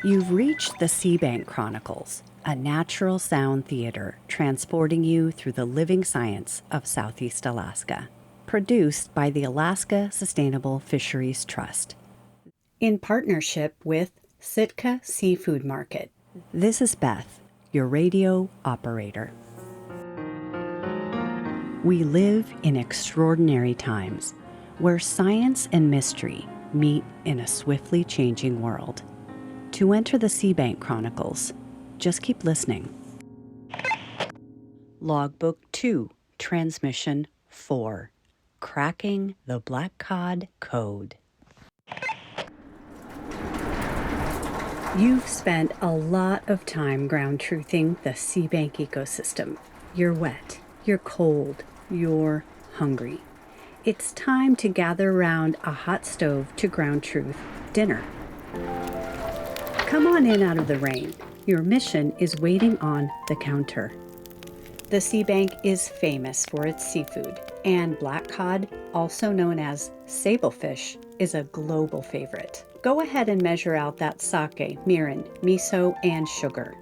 You've reached the SeaBank Chronicles, a natural sound theater transporting you through the living science of Southeast Alaska. Produced by the Alaska Sustainable Fisheries Trust. In partnership with Sitka Seafood Market. This is Beth, your radio operator. We live in extraordinary times where science and mystery meet in a swiftly changing world. To enter the SeaBank Chronicles, just keep listening. Logbook 2, Transmission 4, Cracking the Black Cod Code. You've spent a lot of time ground truthing the SeaBank ecosystem. You're wet, you're cold, you're hungry. It's time to gather around a hot stove to ground truth dinner. Come on in out of the rain. Your mission is waiting on the counter. The SeaBank is famous for its seafood, and black cod, also known as sablefish, is a global favorite. Go ahead and measure out that sake, mirin, miso, and sugar.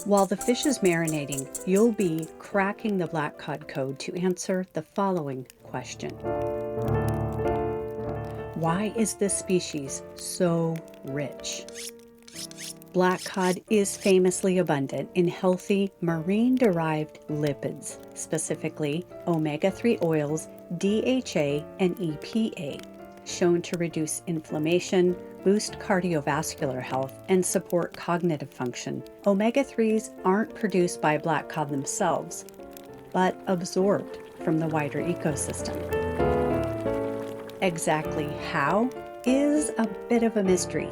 While the fish is marinating, you'll be cracking the black cod code to answer the following question. Why is this species so rich? Black cod is famously abundant in healthy marine-derived lipids, specifically omega-3 oils, DHA, and EPA, shown to reduce inflammation, boost cardiovascular health, and support cognitive function. Omega-3s aren't produced by black cod themselves, but absorbed from the wider ecosystem. Exactly how is a bit of a mystery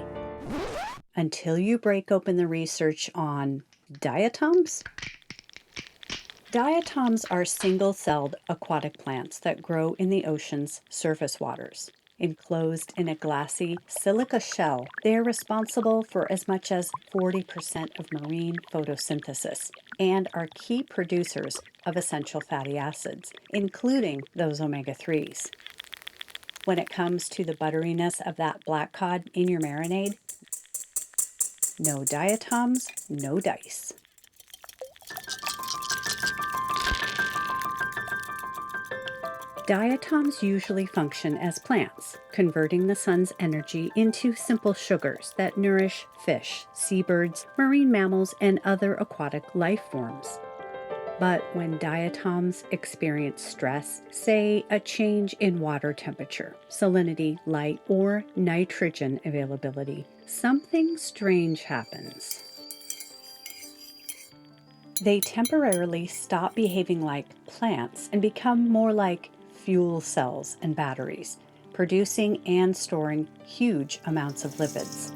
until you break open the research on diatoms. Diatoms are single-celled aquatic plants that grow in the ocean's surface waters. Enclosed in a glassy silica shell, they are responsible for as much as 40% of marine photosynthesis and are key producers of essential fatty acids, including those omega-3s. When it comes to the butteriness of that black cod in your marinade, no diatoms, no dice. Diatoms usually function as plants, converting the sun's energy into simple sugars that nourish fish, seabirds, marine mammals, and other aquatic life forms. But when diatoms experience stress, say a change in water temperature, salinity, light, or nitrogen availability, something strange happens. They temporarily stop behaving like plants and become more like fuel cells and batteries, producing and storing huge amounts of lipids.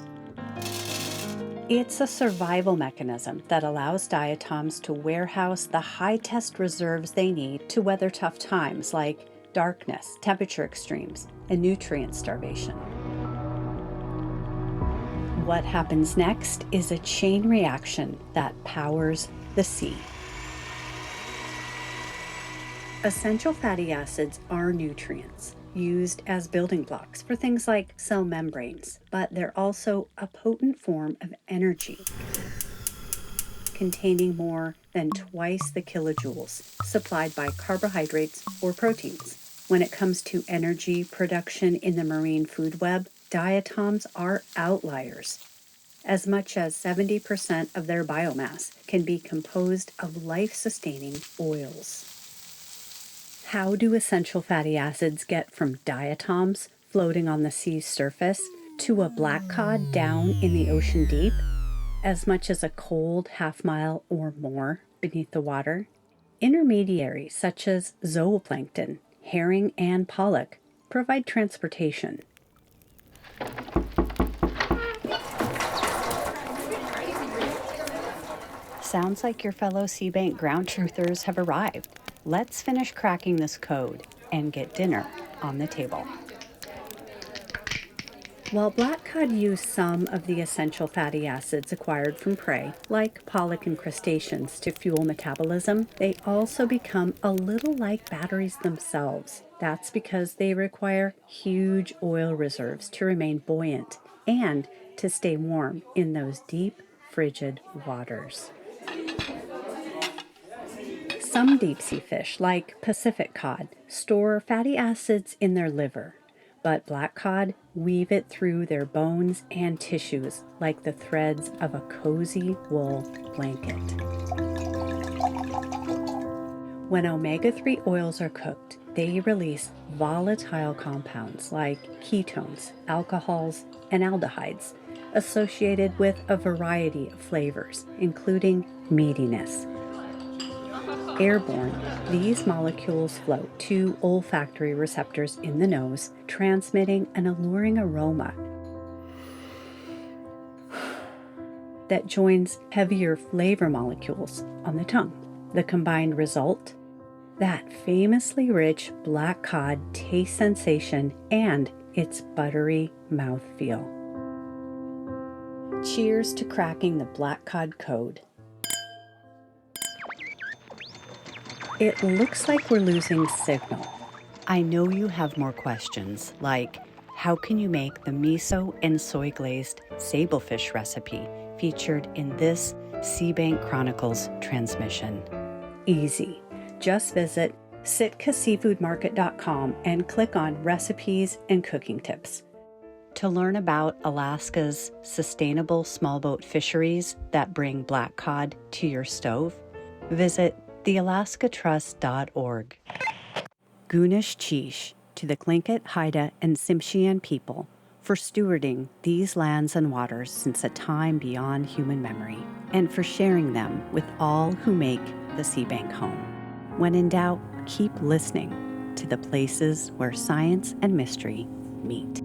It's a survival mechanism that allows diatoms to warehouse the high-test reserves they need to weather tough times like darkness, temperature extremes, and nutrient starvation. What happens next is a chain reaction that powers the sea. Essential fatty acids are nutrients used as building blocks for things like cell membranes, but they're also a potent form of energy, containing more than twice the kilojoules supplied by carbohydrates or proteins. When it comes to energy production in the marine food web, diatoms are outliers. As much as 70% of their biomass can be composed of life-sustaining oils. How do essential fatty acids get from diatoms floating on the sea's surface to a black cod down in the ocean deep, as much as a cold half-mile or more beneath the water? Intermediaries such as zooplankton, herring, and pollock provide transportation. Sounds like your fellow SeaBank ground truthers have arrived. Let's finish cracking this code and get dinner on the table. While black cod use some of the essential fatty acids acquired from prey, like pollock and crustaceans, to fuel metabolism, they also become a little like batteries themselves. That's because they require huge oil reserves to remain buoyant and to stay warm in those deep, frigid waters. Some deep-sea fish, like Pacific cod, store fatty acids in their liver, but black cod weave it through their bones and tissues like the threads of a cozy wool blanket. When omega-3 oils are cooked, they release volatile compounds like ketones, alcohols, and aldehydes, associated with a variety of flavors, including meatiness. Airborne, these molecules float to olfactory receptors in the nose, transmitting an alluring aroma that joins heavier flavor molecules on the tongue. The combined result? That famously rich black cod taste sensation and its buttery mouthfeel. Cheers to cracking the black cod code. It looks like we're losing signal. I know you have more questions, like how can you make the miso and soy glazed sablefish recipe featured in this SeaBank Chronicles transmission? Easy. Just visit sitkaseafoodmarket.com and click on recipes and cooking tips. To learn about Alaska's sustainable small boat fisheries that bring black cod to your stove, visit thealaskatrust.org. Gunish Chish to the Tlingit, Haida, and Tsimshian people for stewarding these lands and waters since a time beyond human memory, and for sharing them with all who make the SeaBank home. When in doubt, keep listening to the places where science and mystery meet.